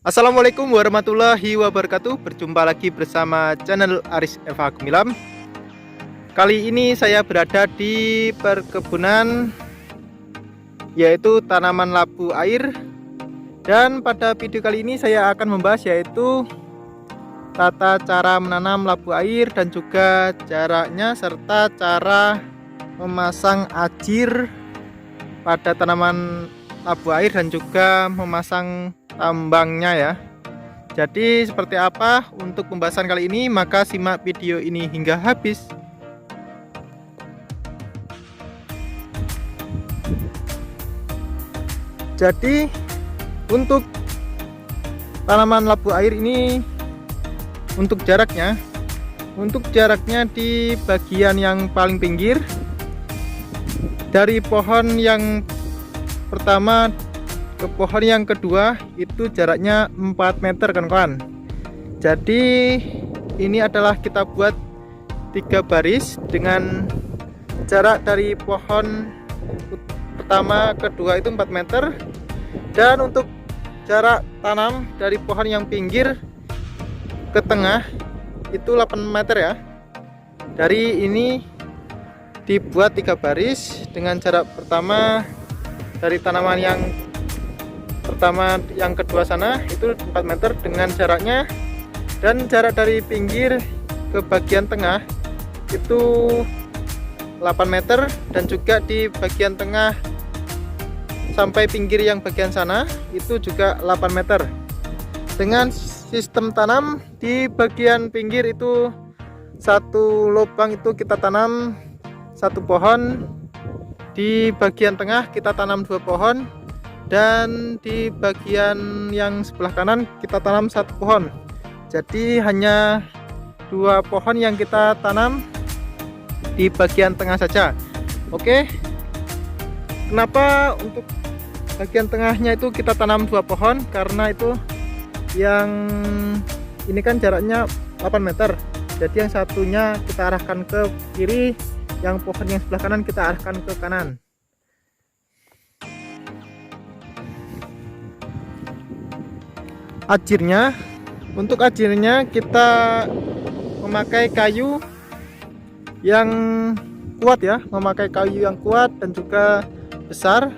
Assalamualaikum warahmatullahi wabarakatuh. Berjumpa lagi bersama channel Aris Eva Gumilam. Kali ini saya berada di perkebunan, yaitu tanaman labu air. Dan pada video kali ini saya akan membahas yaitu tata cara menanam labu air dan juga jaraknya serta cara memasang ajir pada tanaman labu air dan juga memasang tambangnya ya. Jadi seperti apa untuk pembahasan kali ini, maka simak video ini hingga habis. Jadi untuk tanaman labu air ini untuk jaraknya di bagian yang paling pinggir dari pohon yang pertama ke pohon yang kedua itu jaraknya 4 meter kan kawan. Jadi ini adalah kita buat 3 baris dengan jarak dari pohon pertama kedua itu 4 meter, dan untuk jarak tanam dari pohon yang pinggir ke tengah itu 8 meter ya. Dari ini dibuat 3 baris dengan jarak pertama dari tanaman yang pertama yang kedua sana itu 4 meter dengan jaraknya, dan jarak dari pinggir ke bagian tengah itu 8 meter, dan juga di bagian tengah sampai pinggir yang bagian sana itu juga 8 meter. Dengan sistem tanam di bagian pinggir itu satu lubang itu kita tanam 1 pohon, di bagian tengah kita tanam 2 pohon, dan di bagian yang sebelah kanan kita tanam 1 pohon. Jadi hanya 2 pohon yang kita tanam di bagian tengah saja. Oke, kenapa untuk bagian tengahnya itu kita tanam 2 pohon? Karena itu yang ini kan jaraknya 8 meter, jadi yang satunya kita arahkan ke kiri, yang pohon yang sebelah kanan kita arahkan ke kanan. Untuk ajirnya kita memakai kayu yang kuat ya, memakai kayu yang kuat dan juga besar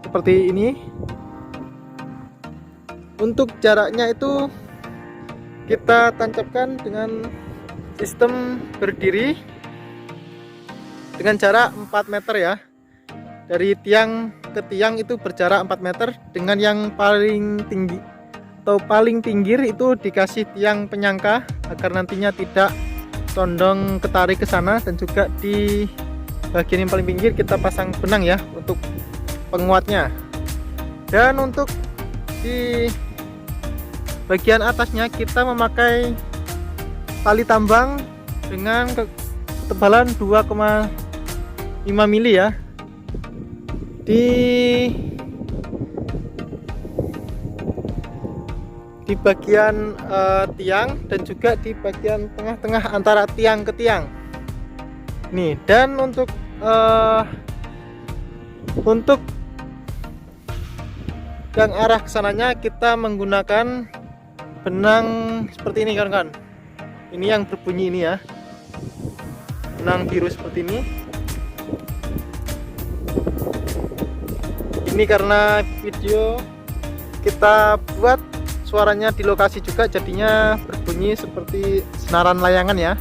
seperti ini. Untuk jaraknya itu kita tancapkan dengan sistem berdiri dengan jarak 4 meter ya. Dari tiang ke tiang itu berjarak 4 meter, dengan yang paling tinggi atau paling pinggir itu dikasih tiang penyangka agar nantinya tidak condong ketarik ke sana, dan juga di bagian yang paling pinggir kita pasang benang ya untuk penguatnya. Dan untuk di bagian atasnya kita memakai tali tambang dengan ketebalan 2,5 mili ya. Di bagian tiang dan juga di bagian tengah-tengah antara tiang ke tiang. Nih, dan untuk yang arah kesananya kita menggunakan benang seperti ini kawan-kawan. Ini yang berbunyi ini ya, benang biru seperti ini. Ini karena video kita buat suaranya di lokasi juga, jadinya berbunyi seperti senaran layangan ya.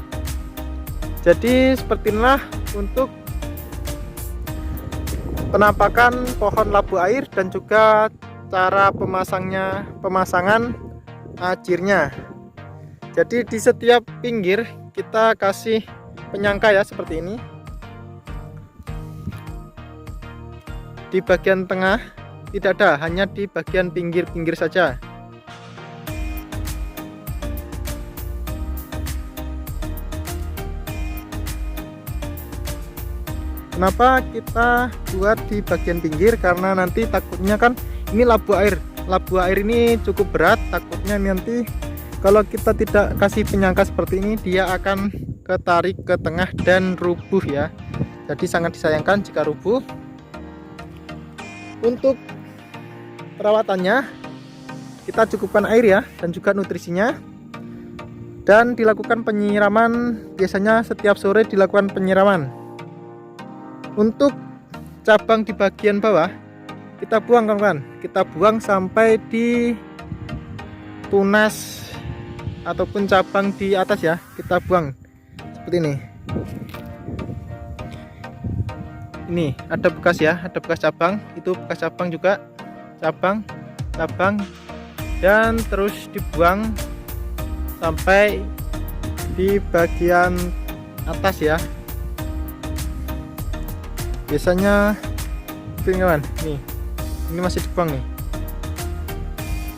Jadi seperti inilah untuk penampakan pohon labu air dan juga cara pemasangan ajirnya. Jadi di setiap pinggir kita kasih penyangka ya seperti ini. Di bagian tengah tidak ada, hanya di bagian pinggir-pinggir saja. Kenapa kita buat di bagian pinggir? Karena nanti takutnya kan ini labu air. Labu air ini cukup berat, takutnya nanti kalau kita tidak kasih penyangka seperti ini dia akan ketarik ke tengah dan rubuh ya. Jadi sangat disayangkan jika rubuh. Untuk perawatannya kita cukupkan air ya, dan juga nutrisinya. Dan dilakukan penyiraman, biasanya setiap sore dilakukan penyiraman. Untuk cabang di bagian bawah kita buang kawan-kawan, kita buang sampai di tunas ataupun cabang di atas ya, kita buang seperti ini. Ini ada bekas ya, ada bekas cabang, itu bekas cabang juga, cabang, dan terus dibuang sampai di bagian atas ya. Biasanya ini kawan, ini masih dibuang nih.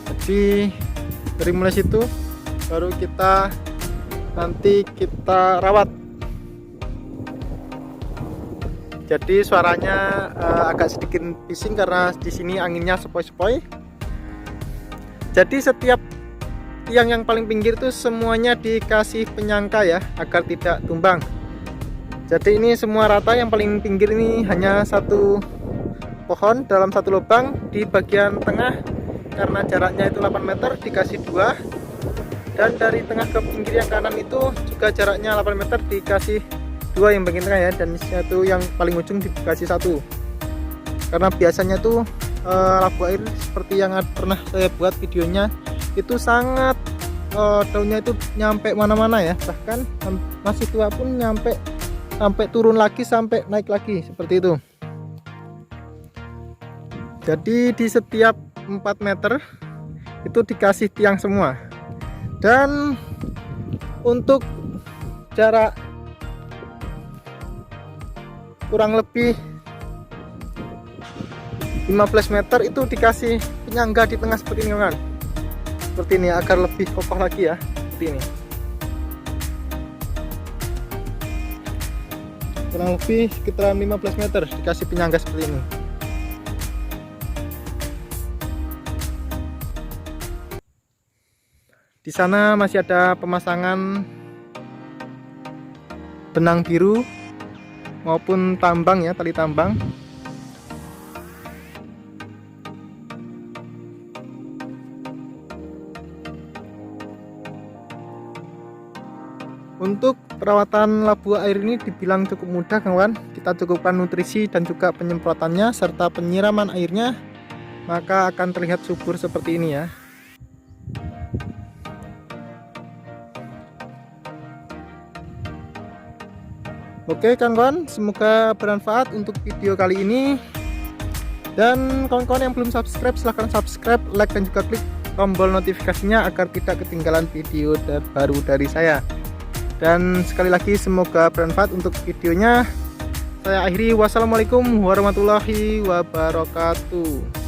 Jadi dari mulai situ baru kita nanti kita rawat. Jadi suaranya agak sedikit bising karena di sini anginnya sepoi-sepoi. Jadi setiap tiang yang paling pinggir itu semuanya dikasih penyangga ya, agar tidak tumbang. Jadi ini semua rata, yang paling pinggir ini hanya satu pohon dalam satu lubang. Di bagian tengah karena jaraknya itu 8 meter dikasih 2, dan dari tengah ke pinggir yang kanan itu juga jaraknya 8 meter dikasih 2 yang bagian tengah ya, dan satu yang paling ujung dikasih 1. Karena biasanya tuh labu air seperti yang pernah saya buat videonya itu sangat daunnya itu nyampe mana-mana ya, bahkan masih tua pun nyampe sampai turun lagi, sampai naik lagi seperti itu. Jadi di setiap 4 meter itu dikasih tiang semua. Dan untuk jarak kurang lebih 15 meter itu dikasih penyangga di tengah seperti ini kan, seperti ini agar lebih kokoh lagi ya, seperti ini. Kurang lebih sekitar 15 meter dikasih penyangga seperti ini. Di sana masih ada pemasangan benang biru maupun tambang ya, tali tambang. Untuk perawatan labu air ini dibilang cukup mudah kawan. Kita cukupkan nutrisi dan juga penyemprotannya serta penyiraman airnya, maka akan terlihat subur seperti ini ya. Oke kawan-kawan, semoga bermanfaat untuk video kali ini. Dan kawan-kawan yang belum subscribe, silahkan subscribe, like, dan juga klik tombol notifikasinya agar tidak ketinggalan video terbaru dari saya. Dan sekali lagi semoga bermanfaat untuk videonya. Saya akhiri, wassalamualaikum warahmatullahi wabarakatuh.